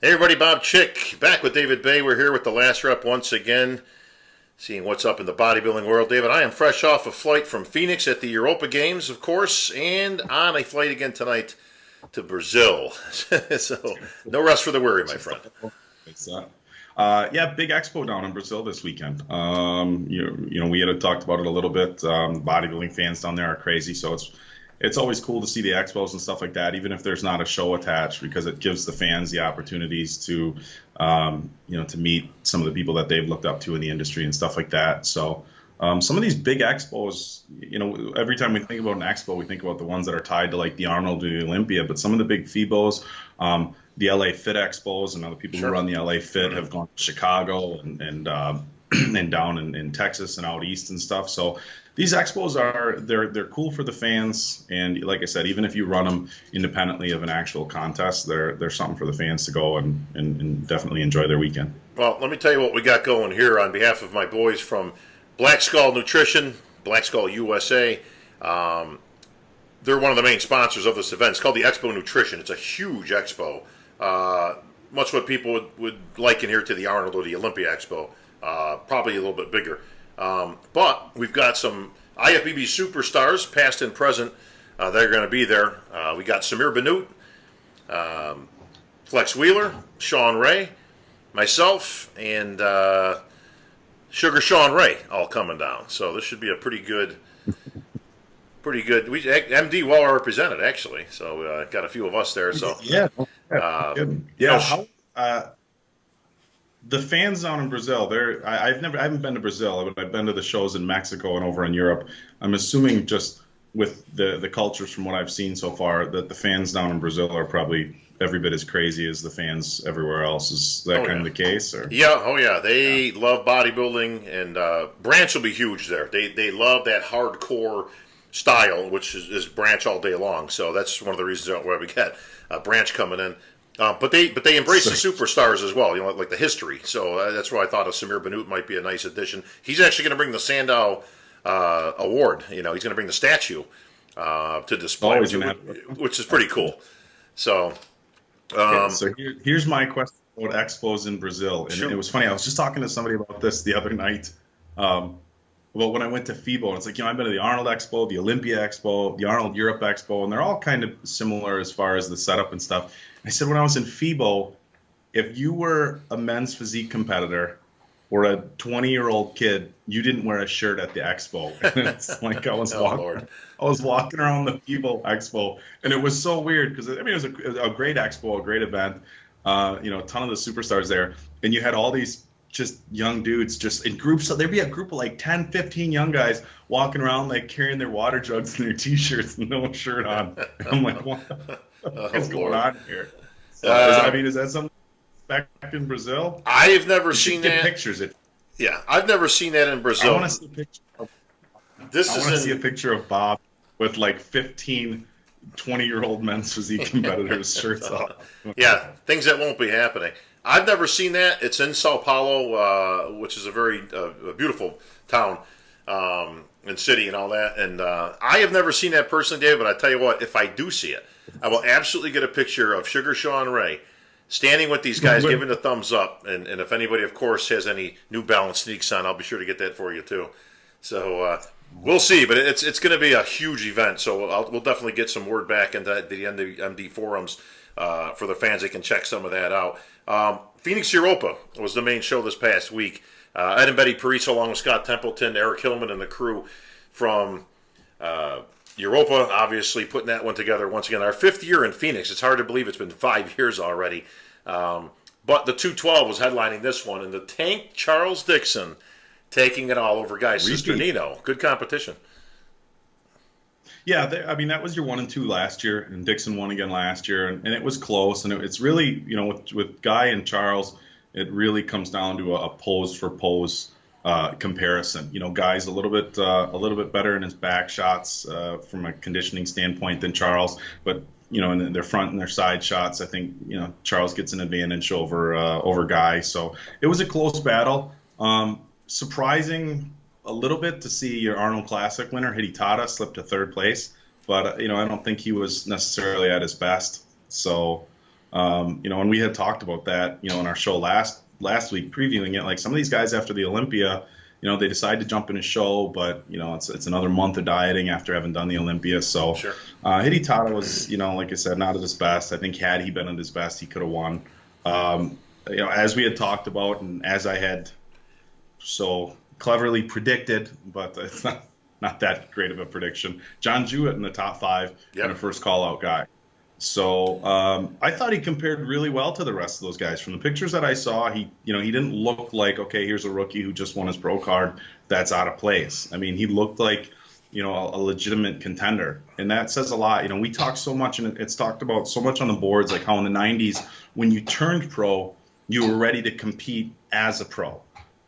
Hey everybody, Bob Chick back with David Baye. We're here with the last rep once again, seeing what's up in the bodybuilding world. David, I am fresh off a flight from Phoenix at the Europa Games, of course, and on a flight again tonight to Brazil. So no rest for the weary, my friend. It's yeah, big expo down in Brazil this weekend. We had talked about it a little bit. Bodybuilding fans down there are crazy, so it's always cool to see the expos and stuff like that, even if there's not a show attached, because it gives the fans the opportunities to, to meet some of the people that they've looked up to in the industry and stuff like that. So some of these big expos, every time we think about an expo, we think about the ones that are tied to like the Arnold or the Olympia, but some of the big FIBOs, the LA Fit Expos, and other people who run the LA Fit have gone to Chicago and and down in Texas and out east and stuff. So these expos they're cool for the fans, and like I said, even if you run them independently of an actual contest, they're something for the fans to go and definitely enjoy their weekend. Well, let me tell you what we got going here on behalf of my boys from Black Skull Nutrition, Black Skull USA. They're one of the main sponsors of this event. It's called the Expo Nutrition. It's a huge expo. Much what people would liken here to the Arnold or the Olympia Expo. Probably a little bit bigger. But we've got some IFBB superstars, past and present, that are going to be there. We got Samir Bannout, Flex Wheeler, Shawn Ray, myself, and Sugar Shawn Ray all coming down. So this should be a pretty good. MD well represented actually. So got a few of us there. So yeah, yeah. The fans down in Brazil, I haven't been to Brazil, but I've been to the shows in Mexico and over in Europe. I'm assuming just with the cultures from what I've seen so far that the fans down in Brazil are probably every bit as crazy as the fans everywhere else. Is that kind of the case? Or? Yeah, oh yeah. They love bodybuilding, and Branch will be huge there. They love that hardcore style, which is Branch all day long. So that's one of the reasons why we got Branch coming in. But they embrace the superstars as well, like the history. So that's why I thought a Samir Bannout might be a nice addition. He's actually going to bring the Sandow award. He's going to bring the statue to display, which is pretty cool. So, so here's my question about expos in Brazil. And it was funny. I was just talking to somebody about this the other night. Well, when I went to FIBO, it's like, I've been to the Arnold Expo, the Olympia Expo, the Arnold Europe Expo, and they're all kind of similar as far as the setup and stuff. I said when I was in FIBO, if you were a men's physique competitor or a 20-year-old kid, you didn't wear a shirt at the expo. And it's like I was walking around the FIBO Expo, and it was so weird because it was a great expo, a great event. A ton of the superstars there, and you had all these just young dudes just in groups. So there'd be a group of like 10, 15 young guys walking around like carrying their water jugs and their t-shirts and no shirt on. And I'm like, what is going on here? So, is that something back in Brazil? I've never seen that. Pictures. Yeah, I've never seen that in Brazil. I want to see a picture. I want to see a picture of Bob with like 15 20-year-old men's physique competitors shirts off. Yeah, things that won't be happening. I've never seen that. It's in Sao Paulo, which is a very beautiful town and city and all that. And I have never seen that personally, David, but I tell you what, if I do see it, I will absolutely get a picture of Sugar Shawn Ray standing with these guys, giving the thumbs up. And if anybody, of course, has any New Balance sneaks on, I'll be sure to get that for you, too. So we'll see, but it's going to be a huge event. So we'll definitely get some word back into the MD forums for the fans. They can check some of that out. Phoenix Europa was the main show this past week. Ed and Betty Parisa, along with Scott Templeton, Eric Hillman, and the crew from Europa, obviously putting that one together once again. Our 5th year in Phoenix. It's hard to believe it's been 5 years already. But the 212 was headlining this one, and the Tank Charles Dixon taking it all over Guy Cisternino. Good competition. Yeah, that was your 1 and 2 last year, and Dixon won again last year, and it was close. And it's really, with Guy and Charles, it really comes down to a pose for pose comparison. Guy's a little bit better in his back shots from a conditioning standpoint than Charles, but in their front and their side shots, I think Charles gets an advantage over Guy. So it was a close battle. Surprising a little bit to see your Arnold Classic winner Hidetada slip to 3rd place, but I don't think he was necessarily at his best. So And we had talked about that, in our show last week previewing it. Like some of these guys after the Olympia, they decide to jump in a show, but it's another month of dieting after having done the Olympia. So Sure. Hidetaka was, like I said, not at his best. I think had he been at his best, he could have won. As we had talked about, and as I had so cleverly predicted, but it's not that great of a prediction. John Jewett in the top 5 and a first call-out guy. So I thought he compared really well to the rest of those guys. From the pictures that I saw, he didn't look like, okay, here's a rookie who just won his pro card that's out of place. I mean, he looked like, a legitimate contender, and that says a lot. We talk so much, and it's talked about so much on the boards, like how in the 90s, when you turned pro, you were ready to compete as a pro.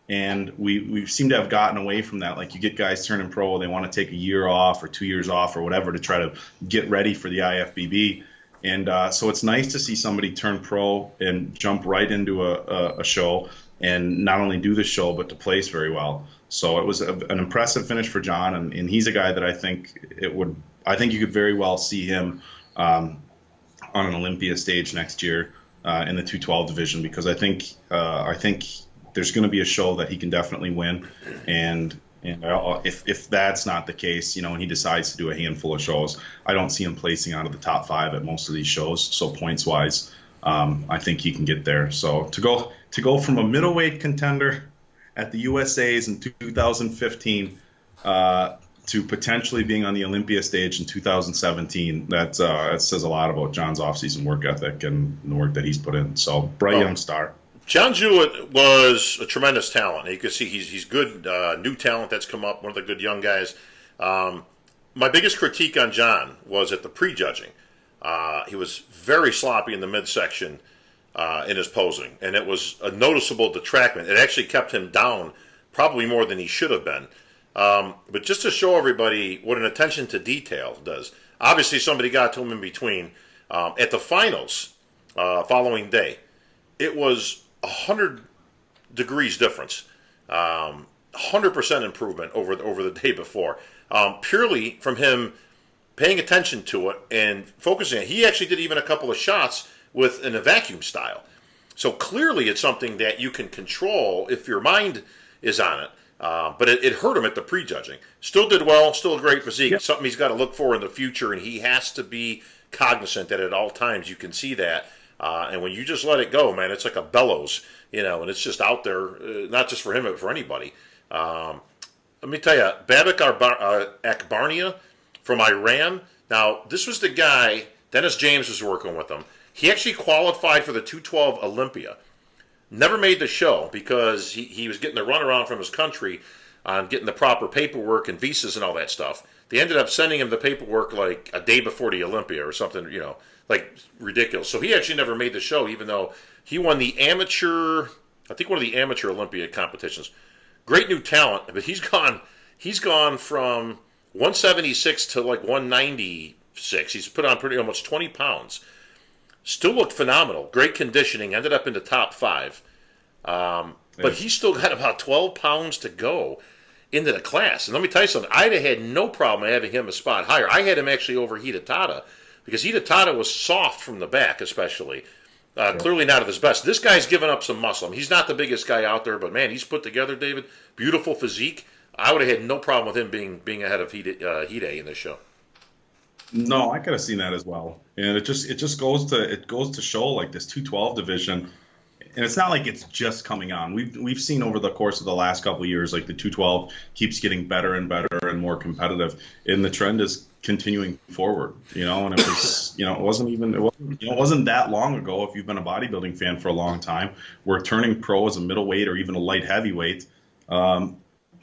And we seem to have gotten away from that. Like you get guys turning pro, they want to take a year off or 2 years off or whatever to try to get ready for the IFBB. And so it's nice to see somebody turn pro and jump right into a show and not only do the show, but to place very well. So it was an impressive finish for John. And he's a guy that I think you could very well see him on an Olympia stage next year in the 212 division, because I think there's going to be a show that he can definitely win. And if that's not the case, and he decides to do a handful of shows, I don't see him placing out of the top 5 at most of these shows. So points wise, I think he can get there. So to go from a middleweight contender at the USA's in 2015 to potentially being on the Olympia stage in 2017, that says a lot about John's offseason work ethic and the work that he's put in. So bright young star. John Jewett was a tremendous talent. You can see he's good, new talent that's come up, one of the good young guys. My biggest critique on John was at the prejudging. He was very sloppy in the midsection in his posing, and it was a noticeable detractment. It actually kept him down probably more than he should have been. But just to show everybody what an attention to detail does, obviously somebody got to him in between. At the finals following day, it was 100 degrees difference, 100% improvement over the day before, purely from him paying attention to it and focusing. He actually did even a couple of shots in a vacuum style. So clearly it's something that you can control if your mind is on it. But it hurt him at the prejudging. Still did well, still a great physique. Yep. Something he's got to look for in the future, and he has to be cognizant that at all times you can see that. And when you just let it go, man, it's like a bellows, and it's just out there, not just for him, but for anybody. Let me tell you, Babak Akbarnia from Iran. Now, this was the guy, Dennis James was working with him. He actually qualified for the 212 Olympia. Never made the show because he was getting the runaround from his country on getting the proper paperwork and visas and all that stuff. They ended up sending him the paperwork like a day before the Olympia or something, like ridiculous. So he actually never made the show, even though he won the amateur, I think one of the amateur Olympia competitions. Great new talent, but he's gone from 176 to like 196. He's put on pretty almost 20 pounds. Still looked phenomenal. Great conditioning. Ended up in the top 5. But he's still got about 12 pounds to go into the class. And let me tell you something. I'd have had no problem having him a spot higher. I had him actually over Hidetaka because Hidetaka was soft from the back, especially. Clearly not at his best. This guy's given up some muscle. I mean, he's not the biggest guy out there, but man, he's put together, David. Beautiful physique. I would have had no problem with him being ahead of Hide in this show. No, I could have seen that as well, and it just goes to show like this 212 division, and it's not like it's just coming on. We've seen over the course of the last couple of years, like the 212 keeps getting better and better and more competitive, and the trend is continuing forward. And it was it wasn't that long ago. If you've been a bodybuilding fan for a long time, where turning pro as a middleweight or even a light heavyweight.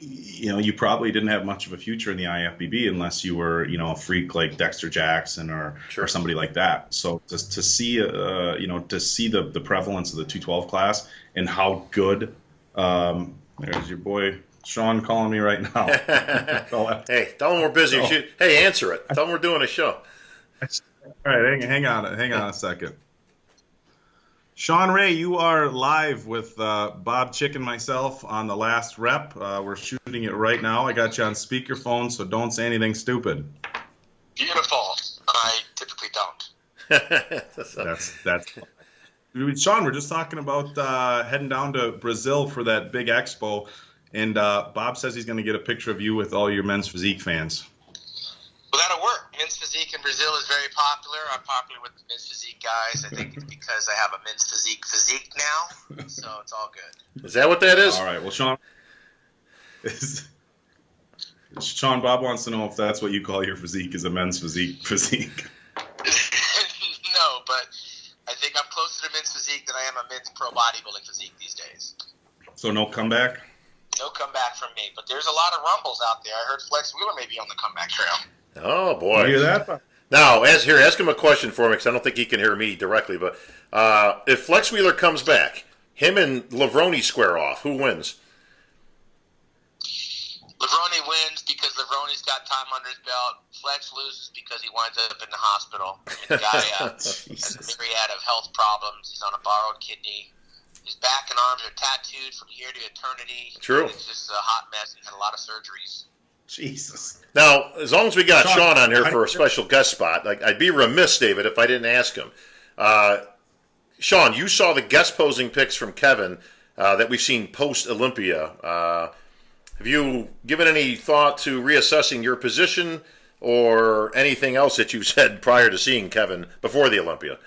You probably didn't have much of a future in the IFBB unless you were, a freak like Dexter Jackson or somebody like that. So to see, the prevalence of the 212 class and how good, there's your boy Shawn calling me right now. Hey, tell him we're busy. Hey, answer it. Tell him we're doing a show. All right, hang on a second. Shawn Ray, you are live with Bob Chick and myself on the last rep. We're shooting it right now. I got you on speakerphone, so don't say anything stupid. Beautiful. I typically don't. That's Shawn, we're just talking about heading down to Brazil for that big expo, and Bob says he's going to get a picture of you with all your men's physique fans. Well, that'll work. Men's physique in Brazil is very popular. I'm popular with the men's physique guys. I think it's because I have a men's physique now, so it's all good. Is that what that is? All right. Well, Shawn, Bob wants to know if that's what you call your physique, is a men's physique. No, but I think I'm closer to men's physique than I am a men's pro bodybuilding physique these days. So no comeback? No comeback from me, but there's a lot of rumbles out there. I heard Flex Wheeler may be on the comeback trail. Oh, boy. You hear that? Now, ask him a question for me, because I don't think he can hear me directly, but if Flex Wheeler comes back, him and Levrone square off, who wins? Levrone wins because Levrone's got time under his belt. Flex loses because he winds up in the hospital. And the guy has a myriad of health problems. He's on a borrowed kidney. His back and arms are tattooed from here to eternity. True. It's just a hot mess. He had a lot of surgeries. Jesus. Now, as long as we got Shawn on here for a special guest spot, I'd be remiss, David, if I didn't ask him. Shawn, you saw the guest posing pics from Kevin that we've seen post-Olympia. Have you given any thought to reassessing your position or anything else that you said prior to seeing Kevin before the Olympia?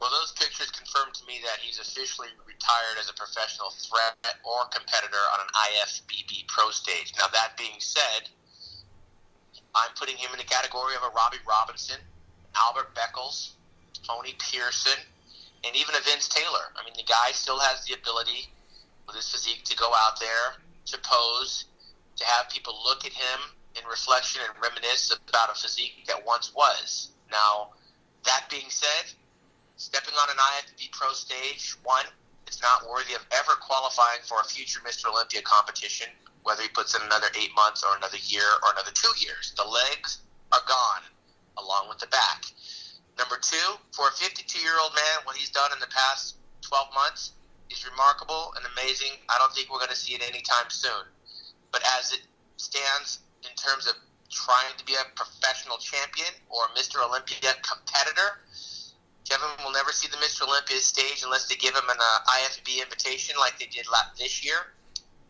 Well, those pictures confirmed to me that he's officially retired as a professional threat or competitor on an IFBB pro stage. Now, that being said, I'm putting him in the category of a Robbie Robinson, Albert Beckles, Tony Pearson, and even a Vince Taylor. I mean, the guy still has the ability with his physique to go out there, to pose, to have people look at him in reflection and reminisce about a physique that once was. Now, that being said, stepping on an IFBB pro stage, one, it's not worthy of ever qualifying for a future Mr. Olympia competition, whether he puts in another 8 months or another year or another 2 years. The legs are gone, along with the back. Number two, for a 52-year-old man, what he's done in the past 12 months is remarkable and amazing. I don't think we're going to see it anytime soon. But as it stands in terms of trying to be a professional champion or Mr. Olympia competitor, Kevin will never see the Mr. Olympia stage unless they give him an IFBB invitation like they did this year.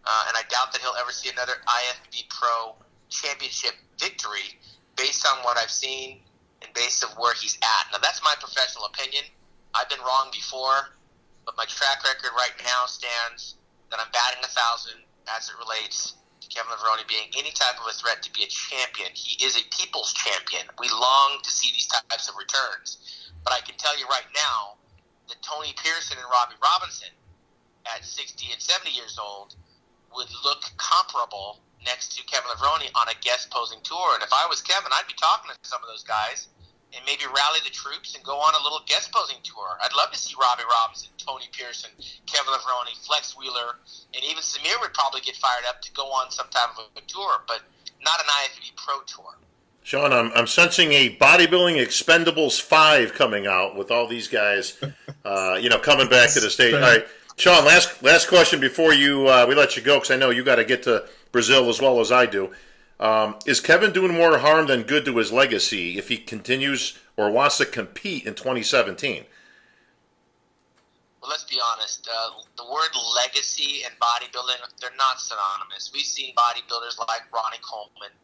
And I doubt that he'll ever see another IFBB Pro Championship victory based on what I've seen and based on where he's at. Now, that's my professional opinion. I've been wrong before, but my track record right now stands that I'm batting 1,000 as it relates to Kevin Levrone being any type of a threat to be a champion. He is a people's champion. We long to see these types of returns. But I can tell you right now that Tony Pearson and Robbie Robinson at 60 and 70 years old would look comparable next to Kevin Levrone on a guest posing tour. And if I was Kevin, I'd be talking to some of those guys and maybe rally the troops and go on a little guest posing tour. I'd love to see Robbie Robinson, Tony Pearson, Kevin Levrone, Flex Wheeler, and even Samir would probably get fired up to go on some type of a tour, but not an IFBB Pro Tour. Shawn, I'm sensing a Bodybuilding Expendables 5 coming out with all these guys, coming back to the stage. All right, Shawn, last question before we let you go, because I know you got to get to Brazil as well as I do. Is Kevin doing more harm than good to his legacy if he continues or wants to compete in 2017? Well, let's be honest. The word legacy and bodybuilding, they're not synonymous. We've seen bodybuilders like Ronnie Coleman,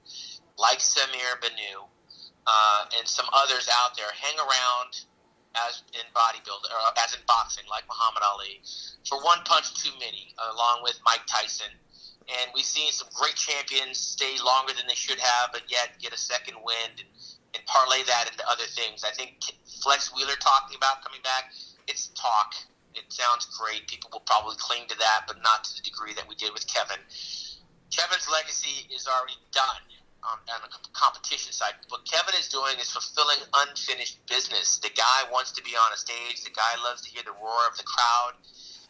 like Samir Banu, and some others out there hang around as in bodybuilding, or as in boxing, like Muhammad Ali, for one punch too many, along with Mike Tyson. And we've seen some great champions stay longer than they should have, but yet get a second wind and parlay that into other things. I think Flex Wheeler talking about coming back, it's talk. It sounds great. People will probably cling to that, but not to the degree that we did with Kevin. Kevin's legacy is already done on the competition side. What Kevin is doing is fulfilling unfinished business. The guy wants to be on a stage. The guy loves to hear the roar of the crowd.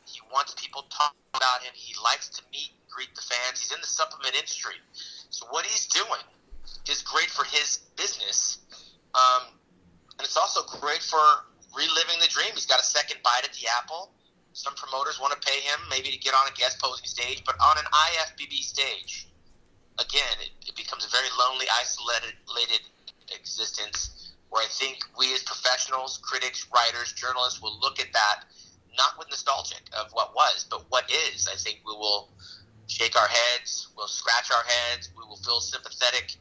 He wants people talking about him. He likes to meet and greet the fans. He's in the supplement industry. So what he's doing is great for his business, and it's also great for reliving the dream. He's got a second bite at the apple. Some promoters want to pay him maybe to get on a guest posing stage, but on an IFBB stage, again, it becomes a very lonely, isolated existence where I think we as professionals, critics, writers, journalists will look at that not with nostalgic of what was, but what is. I think we will shake our heads, we'll scratch our heads, we will feel sympathetic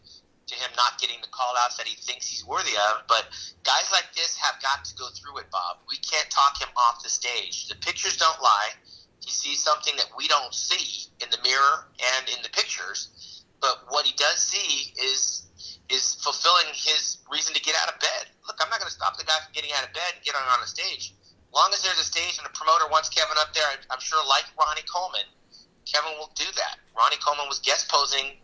to him not getting the call-outs that he thinks he's worthy of. But guys like this have got to go through it, Bob. We can't talk him off the stage. The pictures don't lie. He sees something that we don't see in the mirror and in the pictures. But what he does see is fulfilling his reason to get out of bed. Look, I'm not going to stop the guy from getting out of bed and getting on a stage. As long as there's a stage and a promoter wants Kevin up there, I'm sure, like Ronnie Coleman, Kevin will do that. Ronnie Coleman was guest posing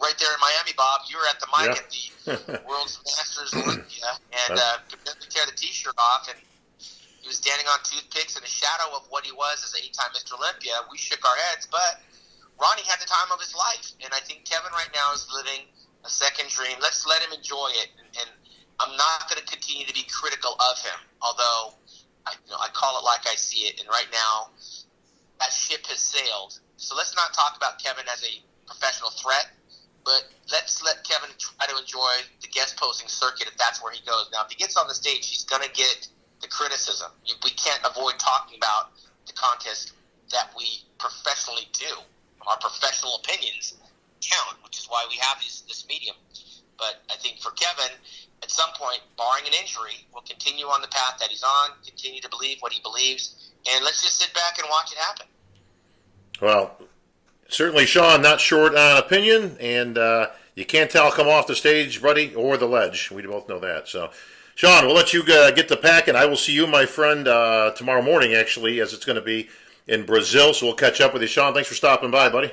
right there in Miami, Bob. You were at the mic at the World's Masters Olympia, and completely tear the T-shirt off, and he was standing on toothpicks in the shadow of what he was as an 8-time Mr. Olympia. We shook our heads, but Ronnie had the time of his life, and I think Kevin right now is living a second dream. Let's let him enjoy it, and I'm not going to continue to be critical of him, although I call it like I see it, and right now that ship has sailed. So let's not talk about Kevin as a professional threat, but let's let Kevin try to enjoy the guest posing circuit if that's where he goes. Now, if he gets on the stage, he's going to get the criticism. We can't avoid talking about the contest that we professionally do. Our professional opinions count, which is why we have this medium. But I think for Kevin, at some point, barring an injury, will continue on the path that he's on, continue to believe what he believes, and let's just sit back and watch it happen. Well, certainly, Shawn, not short on opinion, and you can't tell come off the stage, buddy, or the ledge. We both know that. So, Shawn, we'll let you get the pack, and I will see you, my friend, tomorrow morning, actually, as it's going to be in Brazil. So we'll catch up with you, Shawn. Thanks for stopping by, buddy.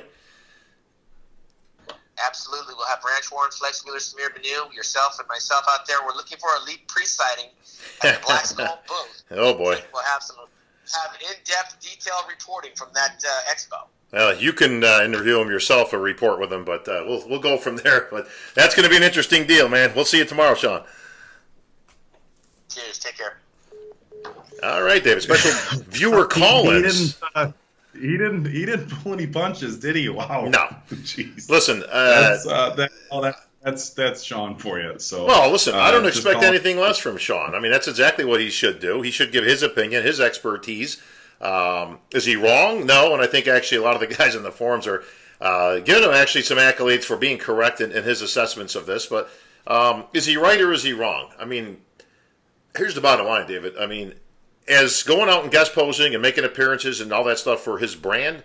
Absolutely. We'll have Branch Warren, Flex Wheeler, Samir Banu, yourself, and myself out there. We're looking for a elite pre-sighting at the Black Skull booth. Oh, boy. We'll have in-depth, detailed reporting from that expo. Well, you can interview him yourself or report with him, but we'll go from there. But that's going to be an interesting deal, man. We'll see you tomorrow, Shawn. Cheers. Take care. All right, David. Special viewer call-ins. He didn't pull any punches, did he? Wow. No. Jeez. Listen, that's Shawn for you. So. Well, listen, I don't expect anything less from Shawn. I mean, that's exactly what he should do. He should give his opinion, his expertise. Is he wrong? No, and I think actually a lot of the guys in the forums are giving him actually some accolades for being correct in his assessments of this. But is he right or is he wrong? I mean, here's the bottom line, David. I mean, as going out and guest posing and making appearances and all that stuff for his brand,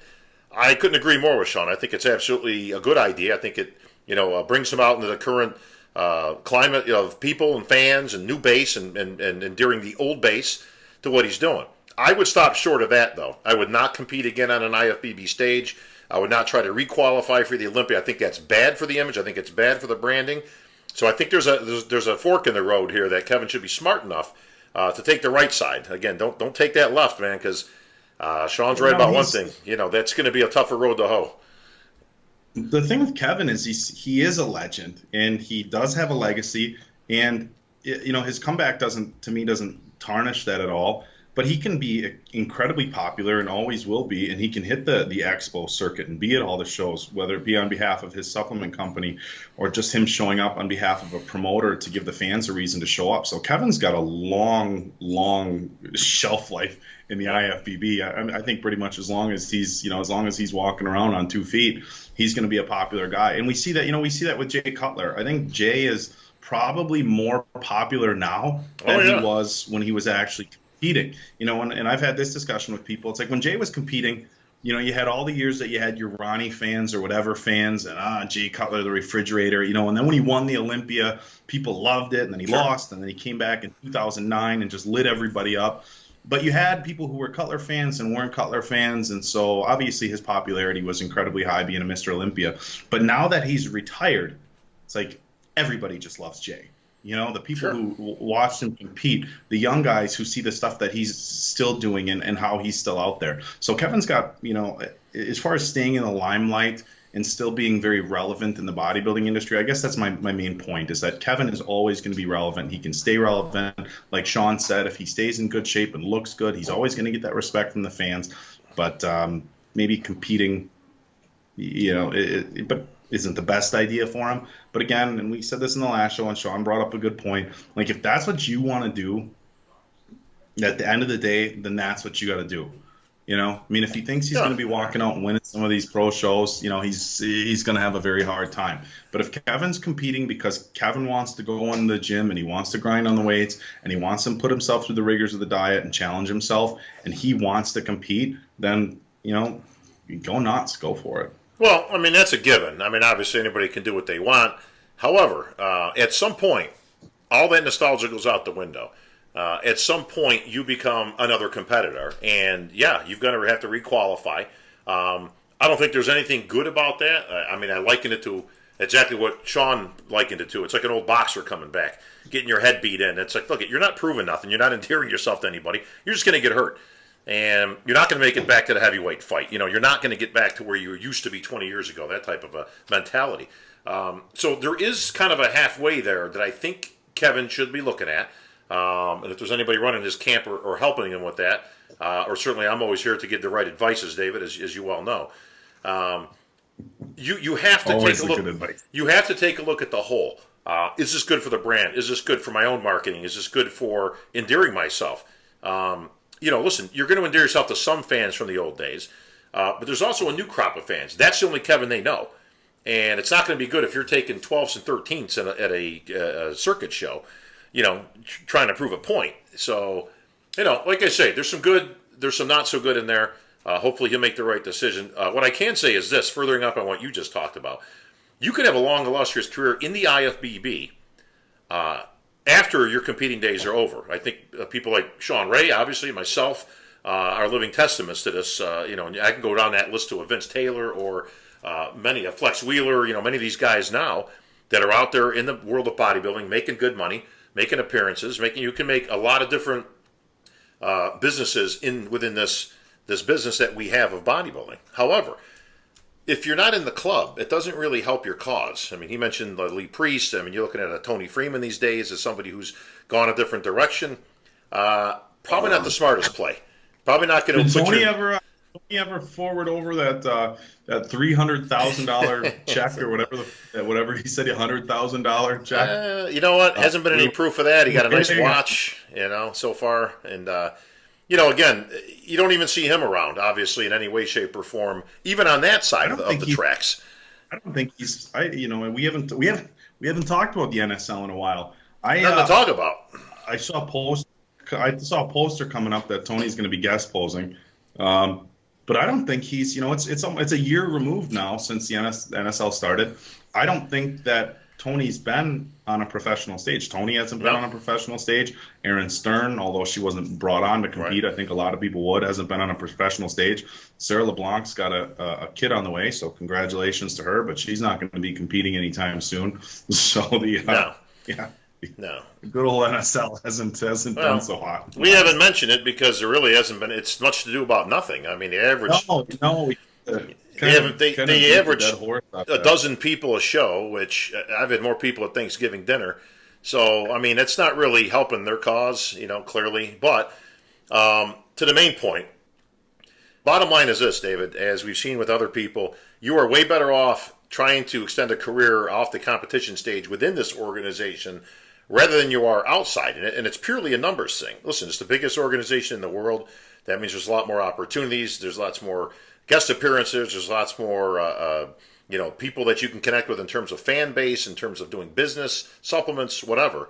I couldn't agree more with Shawn. I think it's absolutely a good idea. I think it brings him out into the current climate of people and fans and new base and endearing the old base to what he's doing. I would stop short of that, though. I would not compete again on an IFBB stage. I would not try to requalify for the Olympia. I think that's bad for the image. I think it's bad for the branding. So I think there's a fork in the road here that Kevin should be smart enough to take the right side. Again, don't take that left, man, because Shawn's right about one thing. That's going to be a tougher road to hoe. The thing with Kevin is he is a legend, and he does have a legacy, and his comeback doesn't tarnish that at all. But he can be incredibly popular and always will be, and he can hit the expo circuit and be at all the shows, whether it be on behalf of his supplement company or just him showing up on behalf of a promoter to give the fans a reason to show up. So Kevin's got a long shelf life in the IFBB. I think pretty much as long as he's walking around on 2 feet, he's going to be a popular guy. And we see that with Jay Cutler. I think Jay is probably more popular now than he was when he was actually competing, and I've had this discussion with people. It's like when Jay was competing, you had all the years that you had your Ronnie fans or whatever fans, and Jay Cutler, the refrigerator, and then when he won the Olympia, people loved it, and then he lost, and then he came back in 2009 and just lit everybody up. But you had people who were Cutler fans and weren't Cutler fans, and so obviously his popularity was incredibly high being a Mr. Olympia. But now that he's retired, it's like everybody just loves Jay. The people who watched him compete, the young guys who see the stuff that he's still doing and how he's still out there. So Kevin's got, as far as staying in the limelight and still being very relevant in the bodybuilding industry, I guess that's my main point, is that Kevin is always going to be relevant. He can stay relevant. Like Shawn said, if he stays in good shape and looks good, he's always going to get that respect from the fans. But maybe competing, but isn't the best idea for him. But again, and we said this in the last show, and Shawn brought up a good point. Like, if that's what you want to do, at the end of the day, then that's what you got to do. You know, I mean, if he thinks he's going to be walking out and winning some of these pro shows, you know, he's going to have a very hard time. But if Kevin's competing because Kevin wants to go in the gym and he wants to grind on the weights and he wants to put himself through the rigors of the diet and challenge himself, and he wants to compete, then, you know, go nuts, go for it. Well, I mean, that's a given. I mean, obviously anybody can do what they want. However, at some point, all that nostalgia goes out the window. At some point, you become another competitor, and yeah, you're going to have to requalify. I don't think there's anything good about that. I mean, I liken it to exactly what Shawn likened it to. It's like an old boxer coming back, getting your head beat in. It's like, look, you're not proving nothing. You're not endearing yourself to anybody. You're just going to get hurt, and you're not going to make it back to the heavyweight fight. You know, you're not going to get back to where you used to be 20 years ago. That type of a mentality. So there is kind of a halfway there that I think Kevin should be looking at. And if there's anybody running his camp or helping him with that, or certainly I'm always here to give the right advices, David, as you well know. You have to always take a look. You have to take a look at the whole. Is this good for the brand? Is this good for my own marketing? Is this good for endearing myself? You know, listen, you're going to endear yourself to some fans from the old days, but there's also a new crop of fans. That's the only Kevin they know, and it's not going to be good if you're taking 12s and 13s at a circuit show. You know, trying to prove a point. So, you know, like I say, there's some good, there's some not so good in there. Hopefully he'll make the right decision. What I can say is this, furthering up on what you just talked about. You can have a long, illustrious career in the IFBB after your competing days are over. I think people like Shawn Ray, obviously, myself, are living testaments to this. You know, I can go down that list to a Vince Taylor or a Flex Wheeler, you know, many of these guys now that are out there in the world of bodybuilding, making good money, making appearances, you can make a lot of different businesses within this business that we have of bodybuilding. However, if you're not in the club, it doesn't really help your cause. I mean, he mentioned Lee Priest. I mean, you're looking at a Tony Freeman these days as somebody who's gone a different direction. Probably not the smartest play. Probably not going to. Did Tony ever forward over that $300,000 check or whatever he said, $100,000 check? You know what? Hasn't been any proof of that. He got a nice watch, you know, so far, and you know, again, you don't even see him around, obviously, in any way, shape, or form, even on that side of the tracks. I don't think he's. You know, we haven't talked about the NSL in a while. Nothing to talk about. I saw a poster coming up that Tony's going to be guest posing. But I don't think he's, you know, it's a year removed now since the NSL started. I don't think that Tony's been on a professional stage. Tony hasn't been on a professional stage. Aaron Stern, although she wasn't brought on to compete, right. I think a lot of people would, hasn't been on a professional stage. Sarah LeBlanc's got a kid on the way, so congratulations to her, but she's not going to be competing anytime soon. So No. Good old NSL hasn't been so hot. We haven't mentioned it because there really hasn't been. It's much to do about nothing. I mean, the average. No. They average a dozen people a show, which I've had more people at Thanksgiving dinner. So, I mean, it's not really helping their cause, you know, clearly. But to the main point, bottom line is this, David, as we've seen with other people, you are way better off trying to extend a career off the competition stage within this organization rather than you are outside in it, and it's purely a numbers thing. Listen, it's the biggest organization in the world. That means there's a lot more opportunities. There's lots more guest appearances. There's lots more, you know, people that you can connect with in terms of fan base, in terms of doing business, supplements, whatever.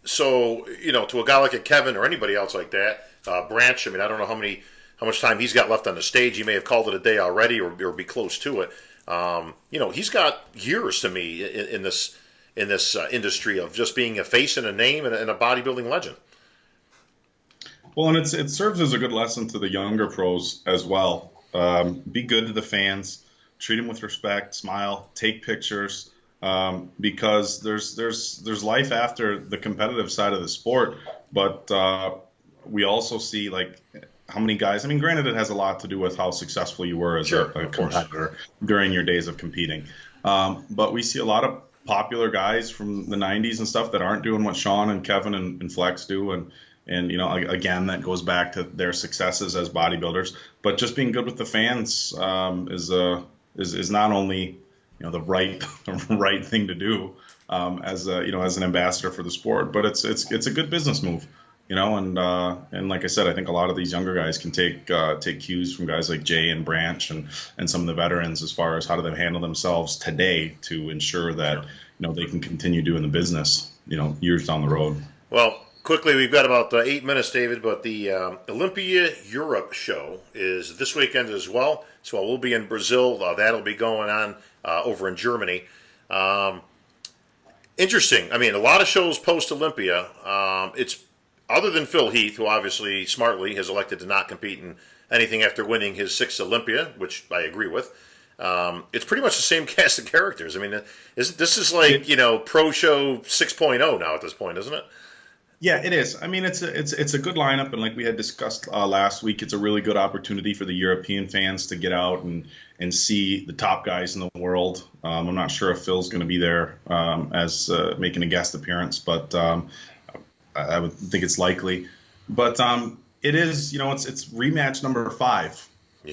So, you know, to a guy like a Kevin or anybody else like that, Branch, I mean, I don't know how much time he's got left on the stage. He may have called it a day already or be close to it. You know, he's got years to me in this industry of just being a face and a name and a bodybuilding legend. Well, and it serves as a good lesson to the younger pros as well. Be good to the fans, treat them with respect, smile, take pictures, because there's life after the competitive side of the sport. But we also see like how many guys. I mean, granted, it has a lot to do with how successful you were as a competitor during your days of competing. But we see a lot of popular guys from the 90s and stuff that aren't doing what Shawn and Kevin and Flex do, and you know, again, that goes back to their successes as bodybuilders. But just being good with the fans is not only the right right thing to do as as an ambassador for the sport. But it's a good business move, and like I said, I think a lot of these younger guys can take cues from guys like Jay and Branch and some of the veterans as far as how do they handle themselves today to ensure that they can continue doing the business years down the road. Well, quickly, we've got about 8 minutes, David, but the Olympia Europe show is this weekend as well. So we'll be in Brazil. That'll be going on over in Germany. Interesting. I mean, a lot of shows post-Olympia. It's other than Phil Heath, who obviously smartly has elected to not compete in anything after winning his 6th Olympia, which I agree with. It's pretty much the same cast of characters. I mean, this is like Pro Show 6.0 now at this point, isn't it? Yeah, it is. I mean, it's a good lineup, and like we had discussed last week, it's a really good opportunity for the European fans to get out and see the top guys in the world. I'm not sure if Phil's going to be there as making a guest appearance, but I would think it's likely. But it is, it's rematch number 5.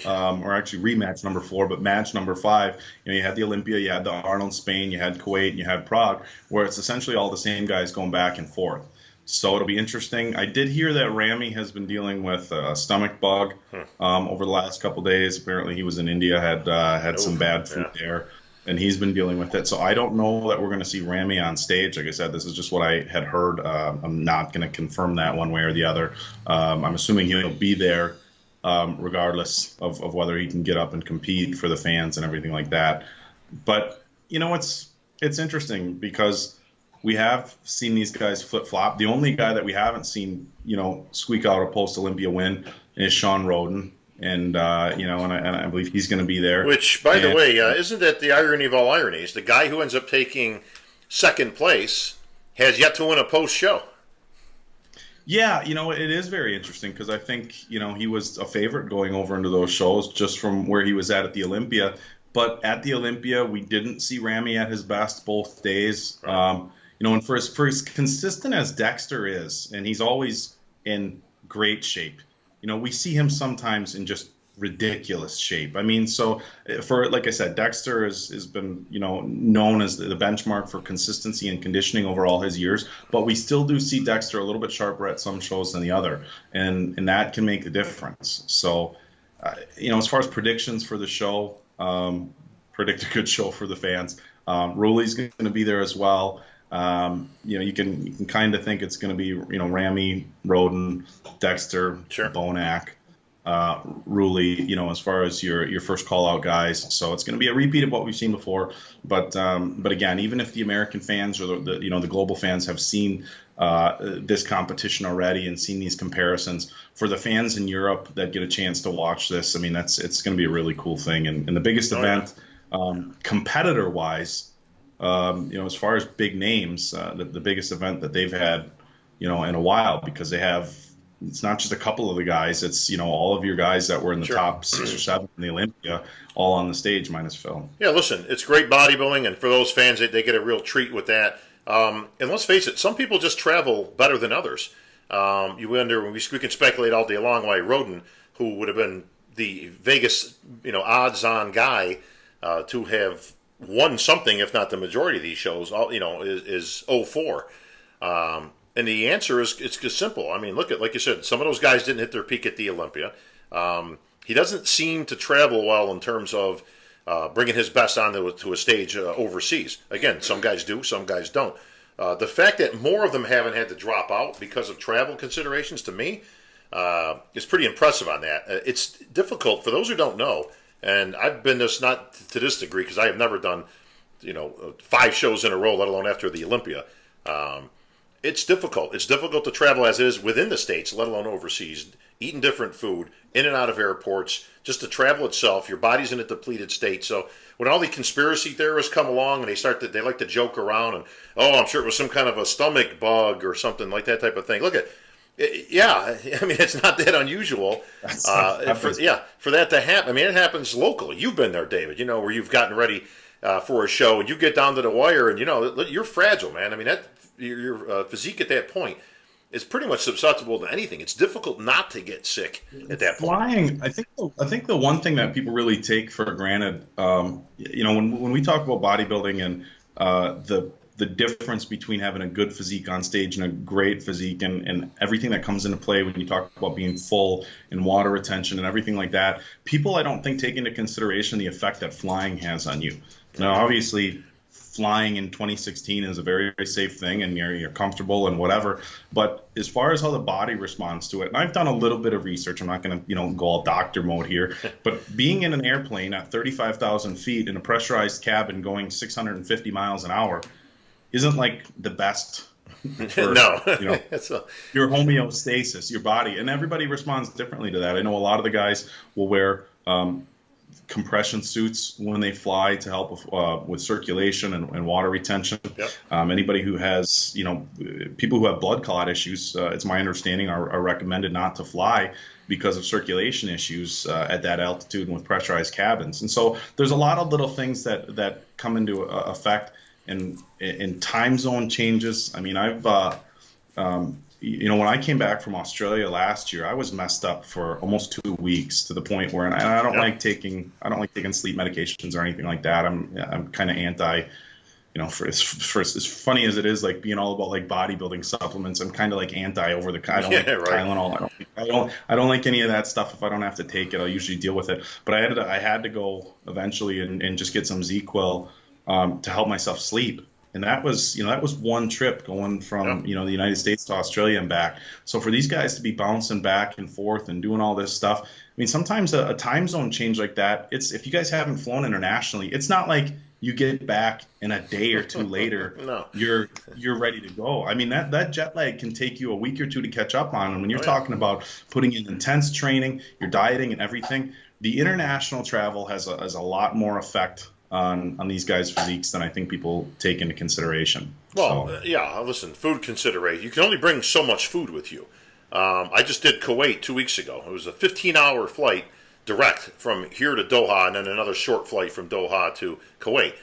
Or actually rematch number 4, but match number 5. You had the Olympia, you had the Arnold Spain, you had Kuwait, and you had Prague, where it's essentially all the same guys going back and forth. So it'll be interesting. I did hear that Ramy has been dealing with a stomach bug over the last couple days. Apparently, he was in India, had some bad food there, and he's been dealing with it. So I don't know that we're going to see Ramy on stage. Like I said, this is just what I had heard. I'm not going to confirm that one way or the other. I'm assuming he'll be there regardless of whether he can get up and compete for the fans and everything like that. But it's interesting because we have seen these guys flip-flop. The only guy that we haven't seen, squeak out a post-Olympia win is Shawn Rhoden. And, I believe he's going to be there. Which, by the way, isn't that the irony of all ironies? The guy who ends up taking second place has yet to win a post-show. Yeah, it is very interesting because I think, he was a favorite going over into those shows just from where he was at the Olympia. But at the Olympia, we didn't see Ramy at his best both days. Right. And for as consistent as Dexter is, and he's always in great shape, we see him sometimes in just ridiculous shape. I mean, so like I said, Dexter has been, known as the benchmark for consistency and conditioning over all his years, but we still do see Dexter a little bit sharper at some shows than the other, and that can make the difference. So, as far as predictions for the show, predict a good show for the fans. Rulli's going to be there as well. You can kind of think it's going to be, Ramy, Rhoden, Dexter, sure. Bonac, Rulli, as far as your first call out guys. So it's going to be a repeat of what we've seen before. But again, even if the American fans or the global fans have seen this competition already and seen these comparisons, for the fans in Europe that get a chance to watch this, I mean, it's going to be a really cool thing. And the biggest event, competitor wise, as far as big names, the biggest event that they've had, in a while, because they have, it's not just a couple of the guys, it's, all of your guys that were in the top 6 or 7 in the Olympia, all on the stage minus Phil. Yeah, listen, it's great bodybuilding, and for those fans, they get a real treat with that. And let's face it, some people just travel better than others. You wonder, we can speculate all day long why Rhoden, who would have been the Vegas, odds-on guy to have won something, if not the majority of these shows, is 0-4. And the answer is it's just simple. I mean, look at, like you said, some of those guys didn't hit their peak at the Olympia. He doesn't seem to travel well in terms of bringing his best onto a stage overseas. Again, some guys do, some guys don't. The fact that more of them haven't had to drop out because of travel considerations, to me, is pretty impressive on that. It's difficult for those who don't know, and I've been not to this degree because I have never done, 5 shows in a row, let alone after the Olympia. It's difficult. It's difficult to travel as it is within the States, let alone overseas, eating different food, in and out of airports, just the travel itself. Your body's in a depleted state. So when all the conspiracy theorists come along and they like to joke around and, I'm sure it was some kind of a stomach bug or something like that type of thing. Look at, yeah, I mean, it's not that unusual for that to happen. I mean, it happens locally. You've been there, David, where you've gotten ready for a show and you get down to the wire and, you're fragile, man. I mean, your physique at that point is pretty much susceptible to anything. It's difficult not to get sick at that point. Flying, I think the one thing that people really take for granted, when we talk about bodybuilding and the difference between having a good physique on stage and a great physique and everything that comes into play when you talk about being full and water retention and everything like that, people I don't think take into consideration the effect that flying has on you. Now, obviously, flying in 2016 is a very, very safe thing, and you're comfortable and whatever. But as far as how the body responds to it, and I've done a little bit of research. I'm not going to go all doctor mode here, but being in an airplane at 35,000 feet in a pressurized cabin going 650 miles an hour isn't like the best for no. your homeostasis, your body, and everybody responds differently to that. I know a lot of the guys will wear compression suits when they fly to help with circulation and water retention. Yep. Anybody who has, people who have blood clot issues, it's my understanding, are recommended not to fly because of circulation issues at that altitude and with pressurized cabins. And so there's a lot of little things that come into effect. And in time zone changes. I mean, I've, when I came back from Australia last year, I was messed up for almost 2 weeks to the point where, and I don't like taking sleep medications or anything like that. I'm kind of anti, for as funny as it is, like being all about like bodybuilding supplements, I'm kind of like anti over the. I don't like Tylenol. I don't like any of that stuff. If I don't have to take it, I'll usually deal with it. But I had to go eventually and just get some ZQL. To help myself sleep. And that was one trip going from, the United States to Australia and back. So for these guys to be bouncing back and forth and doing all this stuff, I mean, sometimes a time zone change like that, if you guys haven't flown internationally, it's not like you get back and a day or two later, no. you're ready to go. I mean, that jet lag can take you a week or two to catch up on. And when you're talking about putting in intense training, your dieting and everything, the international travel has a lot more effect on these guys' physiques than I think people take into consideration. Well, listen, food consideration. You can only bring so much food with you. I just did Kuwait 2 weeks ago. It was a 15-hour flight direct from here to Doha and then another short flight from Doha to Kuwait.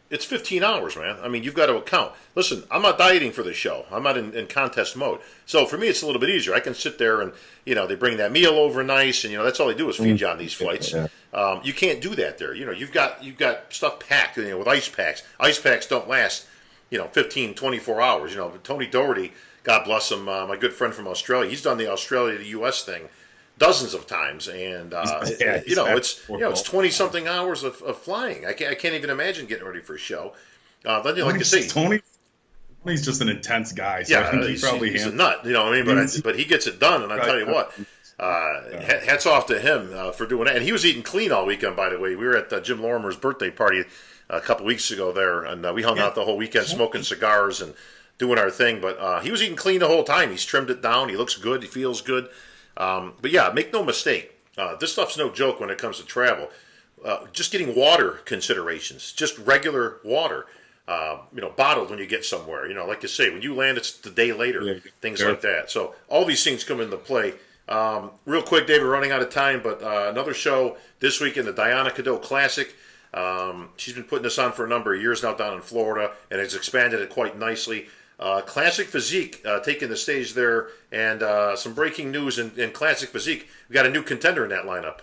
It's 15 hours, man. I mean, you've got to account. Listen, I'm not dieting for this show. I'm not in contest mode. So for me, it's a little bit easier. I can sit there and, they bring that meal over nice, and, that's all they do is feed you on these flights. You can't do that there. You've got stuff packed, with ice packs. Ice packs don't last, 15, 24 hours. Tony Doherty, God bless him, my good friend from Australia, he's done the Australia to U.S. thing dozens of times, and it's 20-something hours of flying. I can't even imagine getting ready for a show. Then you like to see Tony's just an intense guy. So I think he's a nut. You know what I mean? But he gets it done, and I tell you what, hats off to him for doing that. And he was eating clean all weekend, by the way. We were at Jim Lorimer's birthday party a couple weeks ago there, and we hung out the whole weekend smoking cigars and doing our thing. But he was eating clean the whole time. He's trimmed it down. He looks good. He feels good. But yeah, make no mistake. This stuff's no joke when it comes to travel. Just getting water considerations, just regular water, bottled when you get somewhere. Like you say, when you land, it's the day later, things like that. So all these things come into play. Real quick, Dave, we're running out of time, but another show this week in the Diana Cadell Classic. She's been putting this on for a number of years now down in Florida, and has expanded it quite nicely. Classic Physique taking the stage there, and some breaking news in Classic Physique. We got a new contender in that lineup.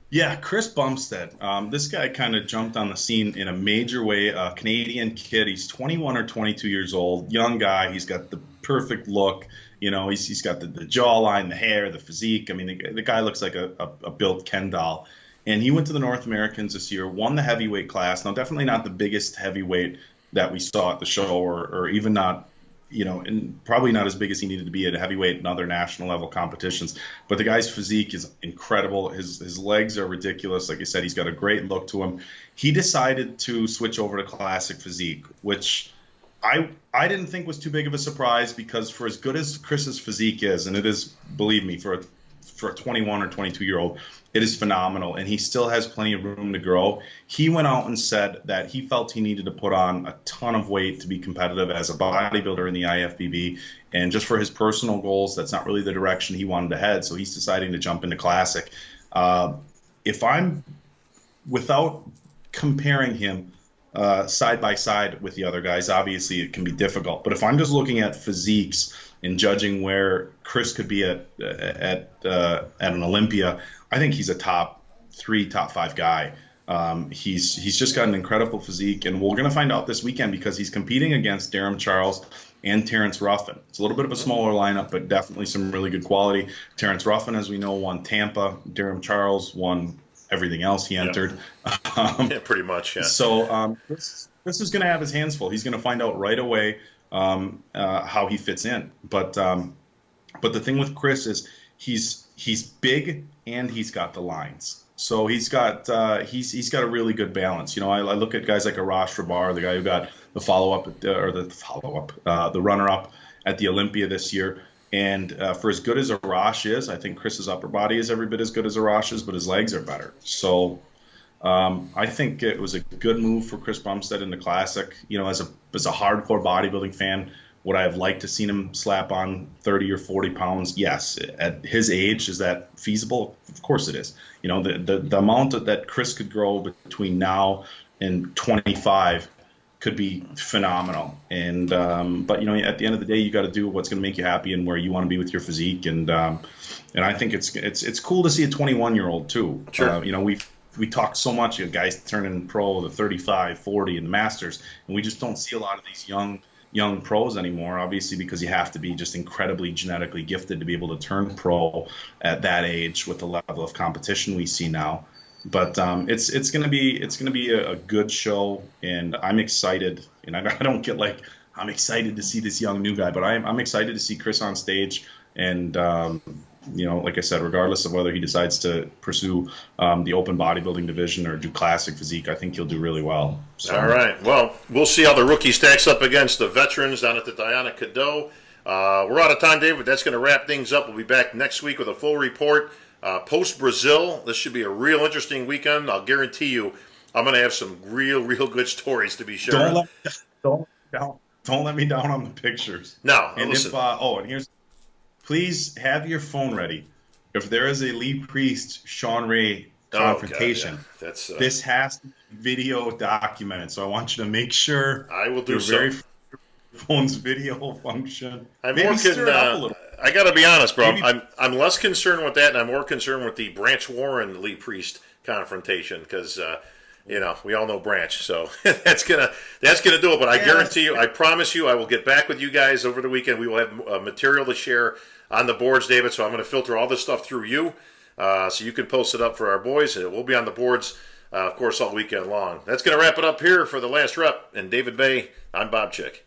Yeah, Chris Bumstead. This guy kind of jumped on the scene in a major way. A Canadian kid. He's 21 or 22 years old. Young guy. He's got the perfect look. He's got the jawline, the hair, the physique. I mean, the guy looks like a built Ken doll. And he went to the North Americans this year, won the heavyweight class. Now, definitely not the biggest heavyweight that we saw at the show, or even not, and probably not as big as he needed to be at a heavyweight and other national level competitions. But the guy's physique is incredible. His legs are ridiculous. Like I said, he's got a great look to him. He decided to switch over to Classic Physique, which I didn't think was too big of a surprise, because for as good as Chris's physique is, and it is, believe me, for a 21 or 22-year-old, it is phenomenal, and he still has plenty of room to grow. He went out and said that he felt he needed to put on a ton of weight to be competitive as a bodybuilder in the IFBB, and just for his personal goals, that's not really the direction he wanted to head, so he's deciding to jump into Classic. If I'm, without comparing him side by side with the other guys, obviously it can be difficult. But if I'm just looking at physiques and judging where Chris could be at an Olympia, I think he's a top 3, top 5 guy. He's just got an incredible physique, and we're going to find out this weekend because he's competing against Darren Charles and Terrence Ruffin. It's a little bit of a smaller lineup, but definitely some really good quality. Terrence Ruffin, as we know, won Tampa. Darren Charles won everything else he entered. Yeah, pretty much, yeah. So Chris is going to have his hands full. He's going to find out right away how he fits in. But the thing with Chris is he's big and he's got the lines. So he's got a really good balance. You know, I look at guys like Arash Rabar, the guy who got the runner-up at the Olympia this year. And for as good as Arash is, I think Chris's upper body is every bit as good as Arash's, but his legs are better. So I think it was a good move for Chris Bumstead in the Classic. You know, as a hardcore bodybuilding fan, would I have liked to seen him slap on 30 or 40 pounds? Yes. At his age, is that feasible? Of course it is. You know, the amount that Chris could grow between now and 25 could be phenomenal. And but you know, at the end of the day, you got to do what's going to make you happy and where you want to be with your physique. And I think it's cool to see a 21-year-old too. Sure. You know, we talk so much of guys turning pro, the 35, 40 in the Masters, and we just don't see a lot of these young pros anymore, obviously, because you have to be just incredibly genetically gifted to be able to turn pro at that age with the level of competition we see now. But it's gonna be a good show, and I'm excited. And I don't get like I'm excited to see this young new guy, but I'm excited to see Chris on stage. And you know, like I said, regardless of whether he decides to pursue the open bodybuilding division or do classic physique, I think he'll do really well. So. All right. Well, we'll see how the rookie stacks up against the veterans down at the Diana Cadeau. We're out of time, David. That's going to wrap things up. We'll be back next week with a full report. Post-Brazil, this should be a real interesting weekend. I'll guarantee you I'm going to have some real good stories to be sure. Don't let me down on the pictures. No, and listen. And here's, please have your phone ready. If there is a Lee Priest Shawn Ray confrontation, this has to be video documented. So I want you to make sure I will do so. Phone's video function. I'm working. I got to be honest, bro. I'm less concerned with that, and I'm more concerned with the Branch Warren Lee Priest confrontation because you know, we all know Branch, so that's gonna do it. But I guarantee you, I promise you, I will get back with you guys over the weekend. We will have material to share on the boards, David. So I'm going to filter all this stuff through you, so you can post it up for our boys, and we'll be on the boards, of course, all weekend long. That's going to wrap it up here for the last rep. And David Baye, I'm Bob Cicherillo.